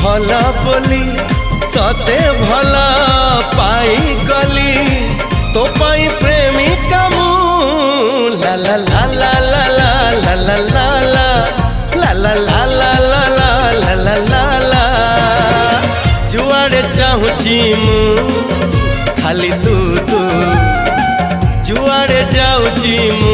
भला बोली तते भला पाई गली तो पाई प्रेमिका मु ला ला ला ला ला ला ला ला ला ला ला ला ला ला ला ला ला जुआड़े चाहूची मु खाली तू तू जुआड़े जाऊची मु।